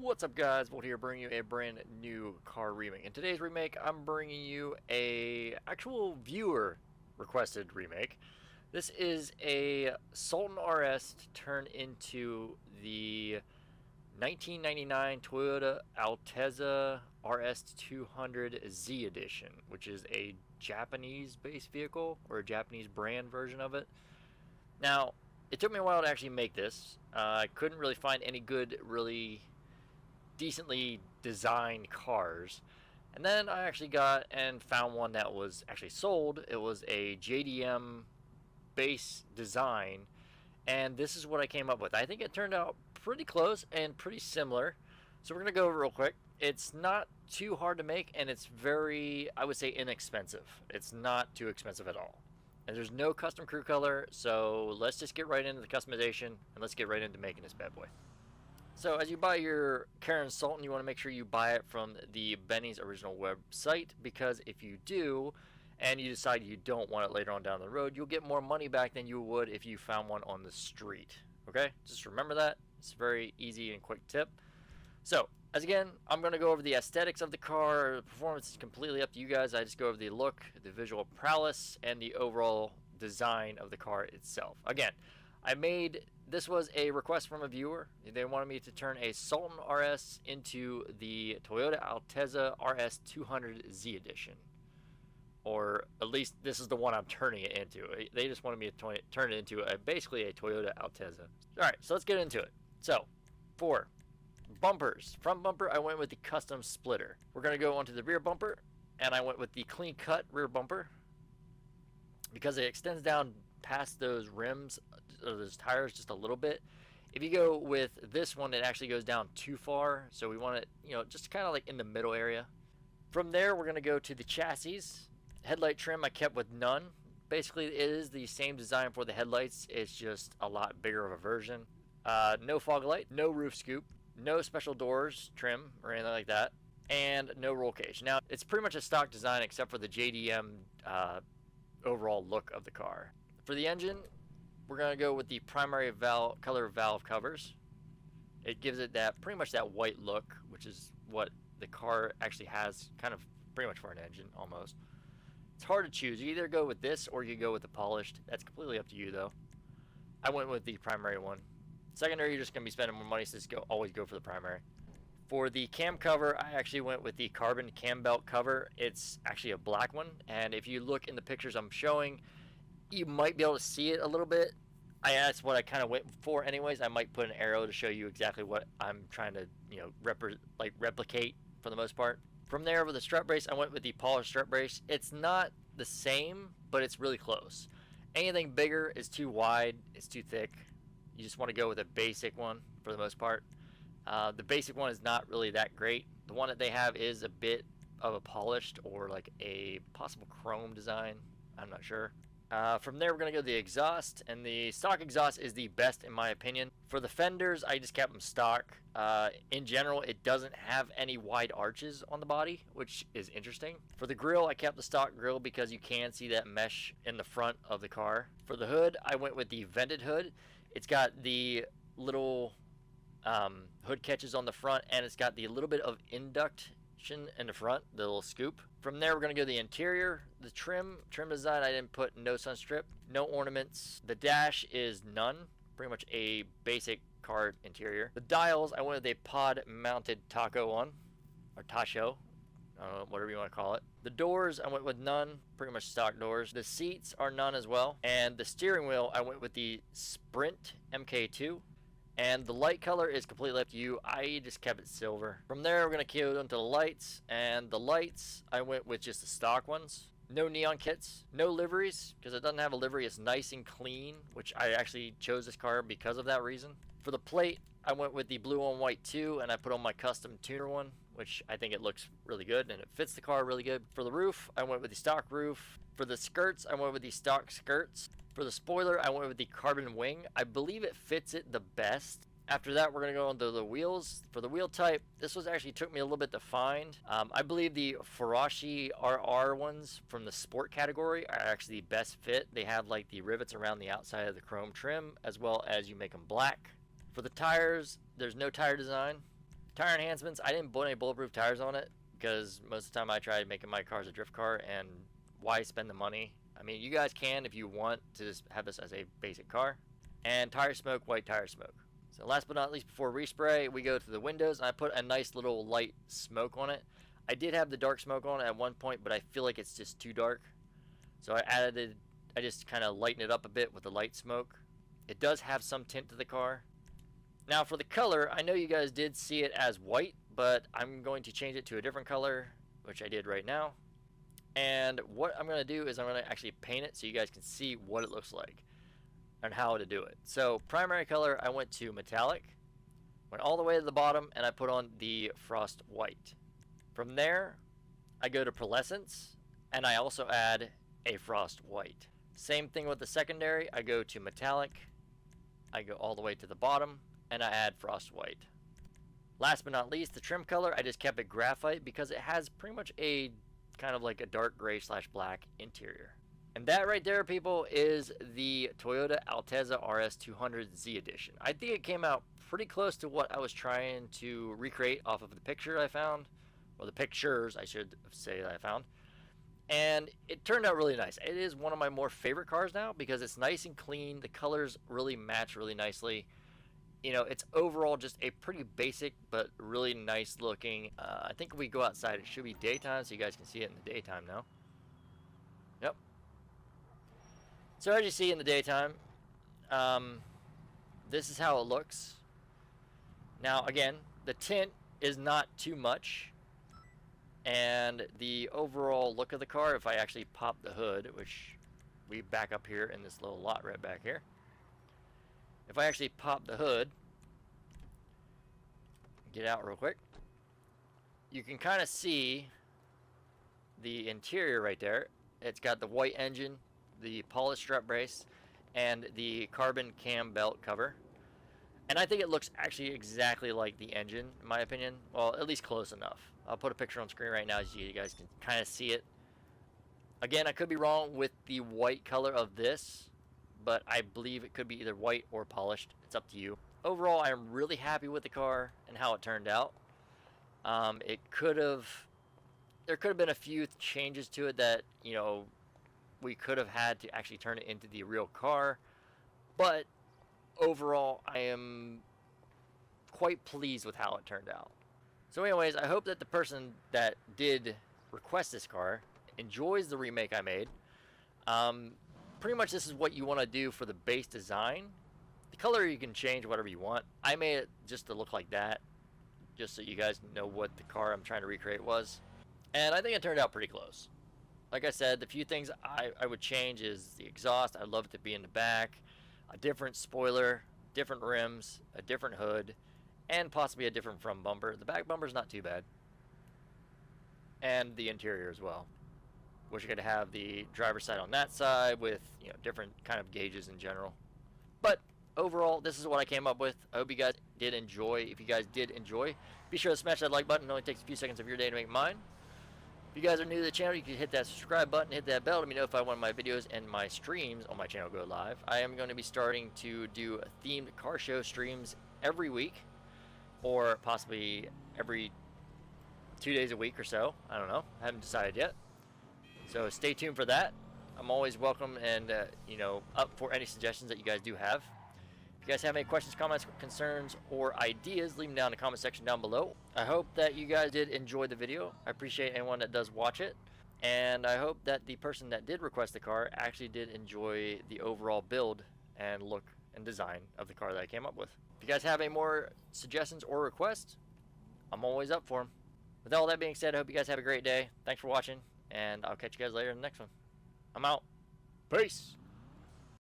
What's up guys, Volt here bringing you a brand new car remake. In today's remake, I'm bringing you a actual viewer requested remake. This is a Sultan RS turned into the 1999 Toyota Altezza RS200 Z edition, which is a Japanese based vehicle or a Japanese brand version of it. Now, it took me a while to actually make this. I couldn't really find any good, really decently designed cars, and then I actually got and found one that was actually sold. It was a JDM base design, and this is what I came up with. I think it turned out pretty close and pretty similar, so we're gonna go over real quick. It's not too hard to make, and it's very, I would say, inexpensive. It's not too expensive at all, and there's no custom crew color, so let's just get right into the customization and let's get right into making this bad boy. So as you buy your Karen Sultan, you want to make sure you buy it from the Benny's original website, because if you do and you decide you don't want it later on down the road, you'll get more money back than you would if you found one on the street. Okay, just remember that. It's a very easy and quick tip. So as again, I'm going to go over the aesthetics of the car. The performance is completely up to you guys. I just go over the look, the visual prowess, and the overall design of the car itself. Again, this was a request from a viewer. They wanted me to turn a Sultan RS into the Toyota Altezza RS200 Z edition. Or at least this is the one I'm turning it into. They just wanted me to turn it into basically a Toyota Altezza. Alright, so let's get into it. So, for bumpers, front bumper, I went with the custom splitter. We're going to go onto the rear bumper, and I went with the clean cut rear bumper, because it extends down past those rims, or those tires, just a little bit. If you go with this one, it actually goes down too far, so we want it, just kind of like in the middle area. From there, we're going to go to the chassis. Headlight trim I kept with none. Basically, it is the same design for the headlights, it's just a lot bigger of a version. No fog light, no roof scoop, no special doors trim or anything like that, and no roll cage. Now, it's pretty much a stock design except for the JDM overall look of the car. For the engine, we're going to go with the primary color valve covers. It gives it that pretty much that white look, which is what the car actually has, kind of pretty much for an engine almost. It's hard to choose. You either go with this or you go with the polished. That's completely up to you though. I went with the primary one. Secondary, you're just going to be spending more money, so just always go for the primary. For the cam cover, I actually went with the carbon cam belt cover. It's actually a black one, and if you look in the pictures I'm showing, you might be able to see it a little bit. That's what I kind of went for anyways. I might put an arrow to show you exactly what I'm trying to, replicate for the most part. From there, with the strut brace, I went with the polished strut brace. It's not the same, but it's really close. Anything bigger is too wide, it's too thick. You just want to go with a basic one for the most part. The basic one is not really that great. The one that they have is a bit of a polished or like a possible chrome design. I'm not sure. From there, we're going to go to the exhaust, and the stock exhaust is the best in my opinion. For the fenders, I just kept them stock. In general, it doesn't have any wide arches on the body, which is interesting. For the grille, I kept the stock grille because you can see that mesh in the front of the car. For the hood, I went with the vented hood. It's got the little hood catches on the front, and it's got the little bit of induction in the front, the little scoop. From there, we're going to go to the interior. The trim design, I didn't put no sun strip, no ornaments. The dash is none, pretty much a basic car interior. The dials, I went with a pod mounted taco one, or tacho, whatever you want to call it. The doors, I went with none, pretty much stock doors. The seats are none as well. And the steering wheel, I went with the Sprint MK2. And the light color is completely up to you. I just kept it silver. From there, we're going to go into the lights. And the lights, I went with just the stock ones. No neon kits, no liveries, because it doesn't have a livery. It's nice and clean, which I actually chose this car because of that reason. For the plate, I went with the blue on white 2, and I put on my custom tuner one, which I think it looks really good, and it fits the car really good. For the roof, I went with the stock roof. For the skirts, I went with the stock skirts. For the spoiler, I went with the carbon wing. I believe it fits it the best. After that, we're going to go into the wheels. For the wheel type, this was actually took me a little bit to find. I believe the Farashi RR ones from the sport category are actually the best fit. They have like the rivets around the outside of the chrome trim, as well as you make them black. For the tires, there's no tire design. Tire enhancements, I didn't put any bulletproof tires on it because most of the time I tried making my cars a drift car, and why spend the money? I mean, you guys can if you want to just have this as a basic car. And tire smoke, white tire smoke. So last but not least, before respray, we go to the windows, and I put a nice little light smoke on it. I did have the dark smoke on it at one point, but I feel like it's just too dark. So I just kind of lightened it up a bit with the light smoke. It does have some tint to the car. Now for the color, I know you guys did see it as white, but I'm going to change it to a different color, which I did right now. And what I'm going to do is I'm going to actually paint it so you guys can see what it looks like and how to do it. So primary color, I went to metallic, went all the way to the bottom, and I put on the frost white. From there, I go to pearlescence, and I also add a frost white. Same thing with the secondary, I go to metallic, I go all the way to the bottom, and I add frost white. Last but not least, the trim color, I just kept it graphite because it has pretty much a kind of like a dark gray / black interior. And that right there, people, is the Toyota Altezza RS200 Z Edition. I think it came out pretty close to what I was trying to recreate off of the picture I found, or the pictures, I should say, that I found. And it turned out really nice. It is one of my more favorite cars now because it's nice and clean. The colors really match really nicely. You know, it's overall just a pretty basic but really nice looking. I think if we go outside, it should be daytime, so you guys can see it in the daytime now. Yep. So as you see in the daytime, this is how it looks. Now again, the tint is not too much, and the overall look of the car, if I actually pop the hood, which we back up here in this little lot right back here, if I actually pop the hood, get out real quick, you can kind of see the interior right there. It's got the white engine, the polished strut brace, and the carbon cam belt cover. And I think it looks actually exactly like the engine, in my opinion. Well, at least close enough. I'll put a picture on screen right now so you guys can kind of see it. Again, I could be wrong with the white color of this, but I believe it could be either white or polished. It's up to you. Overall, I'm really happy with the car and how it turned out. There could have been a few changes to it that, you know, we could have had to actually turn it into the real car. But overall, I am quite pleased with how it turned out. So anyways, I hope that the person that did request this car enjoys the remake I made. Pretty much this is what you want to do for the base design. The color you can change whatever you want. I made it just to look like that, just so you guys know what the car I'm trying to recreate was. And I think it turned out pretty close. Like I said, the few things I would change is the exhaust. I'd love it to be in the back, a different spoiler, different rims, a different hood, and possibly a different front bumper. The back bumper's not too bad. And the interior as well. Wish I could have the driver's side on that side with, you know, different kind of gauges in general. But overall, this is what I came up with. I hope you guys did enjoy. If you guys did enjoy, be sure to smash that like button. It only takes a few seconds of your day to make mine. If you guys are new to the channel, you can hit that subscribe button, hit that bell. Let me know if one of my videos and my streams on my channel go live. I am going to be starting to do themed car show streams every week, or possibly every 2 days a week or so. I don't know. I haven't decided yet. So stay tuned for that. I'm always welcome and you know, up for any suggestions that you guys do have. If you guys have any questions, comments, concerns, or ideas, leave them down in the comment section down below. I hope that you guys did enjoy the video. I appreciate anyone that does watch it. And I hope that the person that did request the car actually did enjoy the overall build and look and design of the car that I came up with. If you guys have any more suggestions or requests, I'm always up for them. With all that being said, I hope you guys have a great day. Thanks for watching, and I'll catch you guys later in the next one. I'm out. Peace.